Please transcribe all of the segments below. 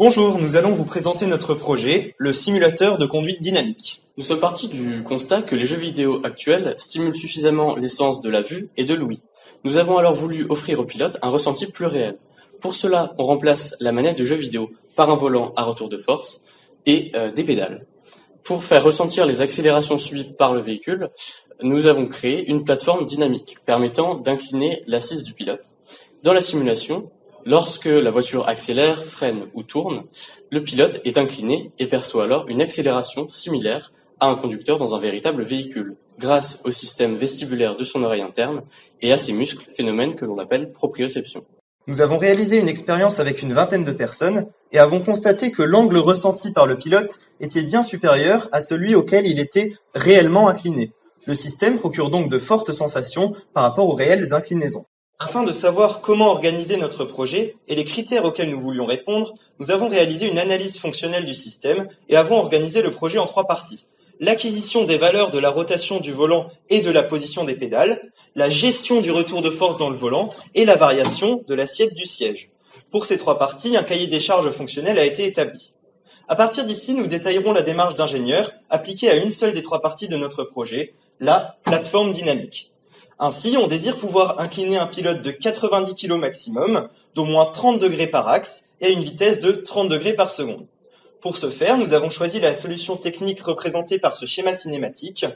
Bonjour, nous allons vous présenter notre projet, le simulateur de conduite dynamique. Nous sommes partis du constat que les jeux vidéo actuels stimulent suffisamment les sens de la vue et de l'ouïe. Nous avons alors voulu offrir au pilote un ressenti plus réel. Pour cela, on remplace la manette de jeu vidéo par un volant à retour de force et des pédales. Pour faire ressentir les accélérations subies par le véhicule, nous avons créé une plateforme dynamique permettant d'incliner l'assise du pilote. Dans la simulation, lorsque la voiture accélère, freine ou tourne, le pilote est incliné et perçoit alors une accélération similaire à un conducteur dans un véritable véhicule, grâce au système vestibulaire de son oreille interne et à ses muscles, phénomène que l'on appelle proprioception. Nous avons réalisé une expérience avec une vingtaine de personnes et avons constaté que l'angle ressenti par le pilote était bien supérieur à celui auquel il était réellement incliné. Le système procure donc de fortes sensations par rapport aux réelles inclinaisons. Afin de savoir comment organiser notre projet et les critères auxquels nous voulions répondre, nous avons réalisé une analyse fonctionnelle du système et avons organisé le projet en 3 parties. L'acquisition des valeurs de la rotation du volant et de la position des pédales, la gestion du retour de force dans le volant et la variation de l'assiette du siège. Pour ces 3 parties, un cahier des charges fonctionnel a été établi. À partir d'ici, nous détaillerons la démarche d'ingénieur appliquée à une seule des 3 parties de notre projet, la plateforme dynamique. Ainsi, on désire pouvoir incliner un pilote de 90 kg maximum, d'au moins 30 degrés par axe et à une vitesse de 30 degrés par seconde. Pour ce faire, nous avons choisi la solution technique représentée par ce schéma cinématique.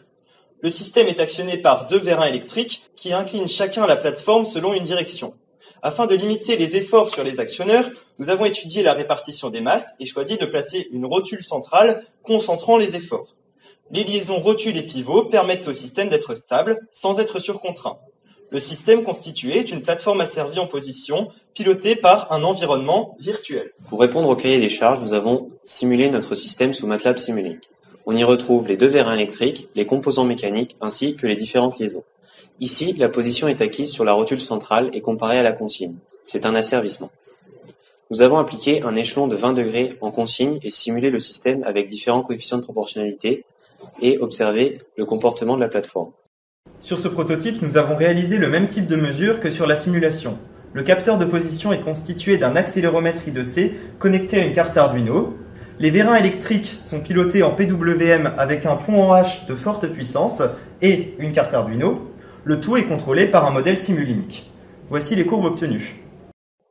Le système est actionné par 2 vérins électriques qui inclinent chacun la plateforme selon une direction. Afin de limiter les efforts sur les actionneurs, nous avons étudié la répartition des masses et choisi de placer une rotule centrale concentrant les efforts. Les liaisons rotule et pivot permettent au système d'être stable sans être surcontraint. Le système constitué est une plateforme asservie en position, pilotée par un environnement virtuel. Pour répondre au cahier des charges, nous avons simulé notre système sous MATLAB Simulink. On y retrouve les 2 vérins électriques, les composants mécaniques ainsi que les différentes liaisons. Ici, la position est acquise sur la rotule centrale et comparée à la consigne. C'est un asservissement. Nous avons appliqué un échelon de 20 degrés en consigne et simulé le système avec différents coefficients de proportionnalité et observé le comportement de la plateforme. Sur ce prototype, nous avons réalisé le même type de mesure que sur la simulation. Le capteur de position est constitué d'un accéléromètre I2C connecté à une carte Arduino. Les vérins électriques sont pilotés en PWM avec un pont en H de forte puissance et une carte Arduino. Le tout est contrôlé par un modèle Simulink. Voici les courbes obtenues.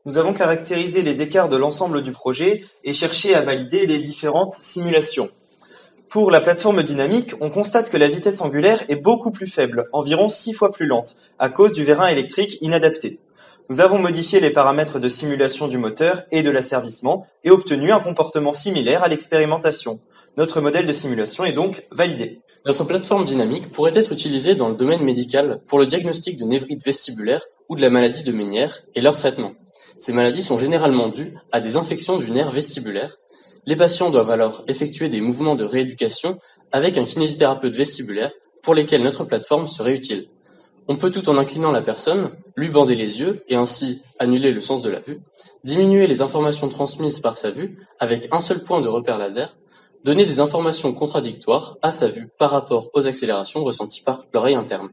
Nous avons caractérisé les écarts de l'ensemble du projet et cherché à valider les différentes simulations. Pour la plateforme dynamique, on constate que la vitesse angulaire est beaucoup plus faible, environ 6 fois plus lente, à cause du vérin électrique inadapté. Nous avons modifié les paramètres de simulation du moteur et de l'asservissement et obtenu un comportement similaire à l'expérimentation. Notre modèle de simulation est donc validé. Notre plateforme dynamique pourrait être utilisée dans le domaine médical pour le diagnostic de névrite vestibulaire ou de la maladie de Ménière et leur traitement. Ces maladies sont généralement dues à des infections du nerf vestibulaire. Les patients doivent alors effectuer des mouvements de rééducation avec un kinésithérapeute vestibulaire pour lesquels notre plateforme serait utile. On peut, tout en inclinant la personne, lui bander les yeux et ainsi annuler le sens de la vue, diminuer les informations transmises par sa vue avec un seul point de repère laser, donner des informations contradictoires à sa vue par rapport aux accélérations ressenties par l'oreille interne.